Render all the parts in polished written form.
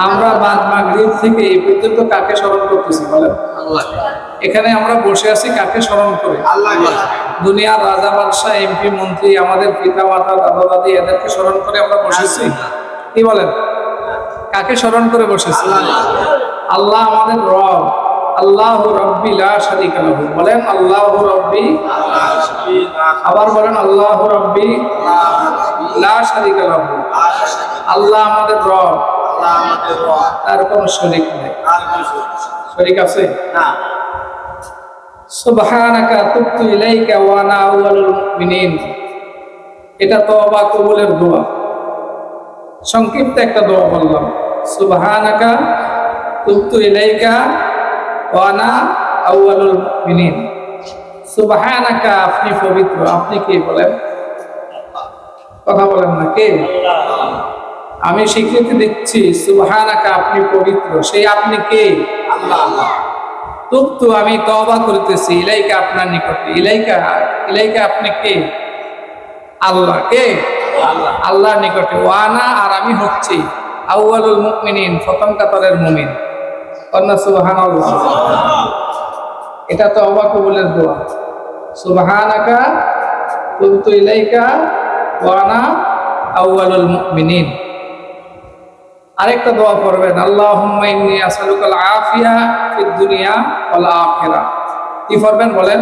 আমরা বাদ মাগরিব থেকে এই পর্যন্ত কাকে স্মরণ করতেছি বলেন? আল্লাহ। এখানে আমরা বসে আছি কাকে স্মরণ করে? আল্লাহ। দুনিয়ার রাজা বাদশাহ, এমপি, মন্ত্রী, আমাদের পিতা মাতা, দাদা দাদি, এদেরকে স্মরণ করে আমরা বসেছি? কি বলেন? কাকে স্মরণ করে বসেছি? আল্লাহ আমাদের রব। আল্লাহু রাব্বি লা শারীকা লাহু। বলেন আল্লাহু রাব্বি। আবার বলেন আল্লাহু রাব্বি লা শারীকা লাহু। আল্লাহ আমাদের রব, তার কোনো শরীক নেই। শরীক আছে? সুবহানাকা তুবতু ইলাইকা ওয়া আনা আউয়ালুল মুমিনিন। এটা তওবা কবুলের দোয়া। সংক্ষিপ্ত একটা দোয়া বললাম, সুবহানাকা তুবতু ইলাইকা ওয়া আনা আউয়ালুল মুমিনিন। সুবহানাকা, আপনি পবিত্র। আপনি কে বলেন? কথা বলেন না, কে? আমি স্বীকৃতি দিচ্ছি, সুবহানাকা, আপনি পবিত্র। সেই আপনি কে? আল্লাহ। তুবতু, আমি তওবা করিতেছি, ইলাইকা, আপনার নিকটে। ইলাইকা, ইলাইকা আপনি কে? আল্লাহ। কে? আল্লাহ। আল্লাহর নিকটে। ওয়ানা, আর আমি হচ্ছি আউয়ালুল মুমিনিন, প্রথম কাতারের মুমিন। কন্যা সুবহানাল্লাহ। এটা তওবা কবুলের দোয়া। সুবহানাকা তুবতু ইলাইকা ওয়া আনা আউয়ালুল মুমিনিন। আরেকটা দোয়া করবেন, আল্লাহুম্মা ইন্নী আসআলুকাল আফিয়া ফিদ দুনিয়া ওয়াল আখিরাহ। কি করবেন বলেন?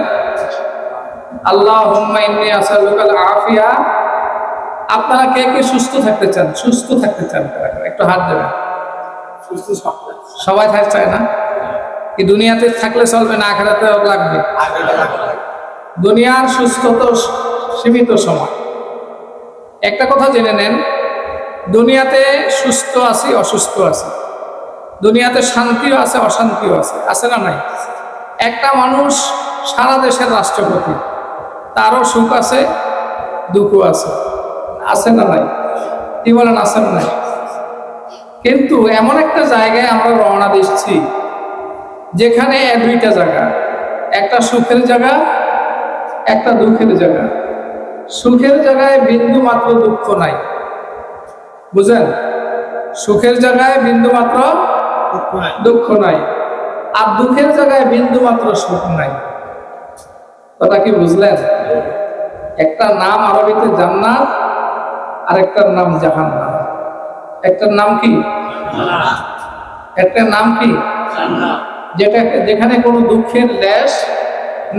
আল্লাহুম্মা ইন্নী আসআলুকাল আফিয়া। আপনারা কে কে সুস্থ থাকতে চান? সুস্থ থাকতে চান একটু হাত দেবেন। সুস্থ সবাই থাকতে চায় না? কি দুনিয়াতে থাকলে চলবে না আখিরাতে লাগবে? দুনিয়ার সুস্থ তো সীমিত সময়। একটা কথা জেনে নেন, দুনিয়াতে সুস্থ আছি, অসুস্থ আছি। দুনিয়াতে শান্তিও আছে, অশান্তিও আছে। আছে না নাই? একটা মানুষ সারা দেশের রাষ্ট্রপতি, তারও সুখ আছে, দুঃখ আছে। আছে না নাই? কি বলেন, আছে না নাই? কিন্তু এমন একটা জায়গায় আমরা রওনা দিচ্ছি যেখানে দুইটা জায়গা, একটা সুখের জায়গা, একটা দুঃখের জায়গা। সুখের জায়গায় বিন্দু মাত্র দুঃখ নাই, বুঝেন? সুখের জায়গায় বিন্দু মাত্র দুঃখ নাই, আর দুঃখের জায়গায় বিন্দু মাত্র সুখ নাই। কথা কি বুঝলেন? একটা নাম আরবিতে জান্নাত, আর একটার নাম জাহান্নাম। একটার নাম কি? একটার নাম কি? যেটা, যেখানে কোনো দুঃখের লেশ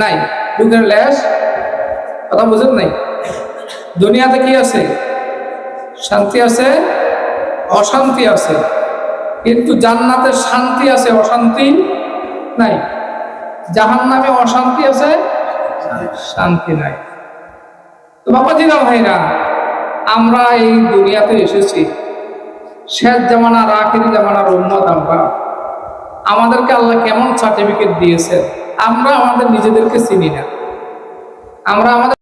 নাই। দুঃখের লেশ, কথা বুঝেন নাই? দুনিয়াতে কি আছে? শান্তি আছে, অশান্তি আছে। কিন্তু জান্নাতের শান্তি আছে, অশান্তি নাই। জাহান্নামে অশান্তি আছে, শান্তি নাই। তো বাবাজিরা, ভাইরা, আমরা এই দুনিয়াতে এসেছি শেষ জামানার, আখিরি জামানার উম্মত। আমরা, আমাদেরকে আল্লাহ কেমন সার্টিফিকেট দিয়েছেন আমরা আমাদের নিজেদেরকে চিনি না। আমরা আমাদের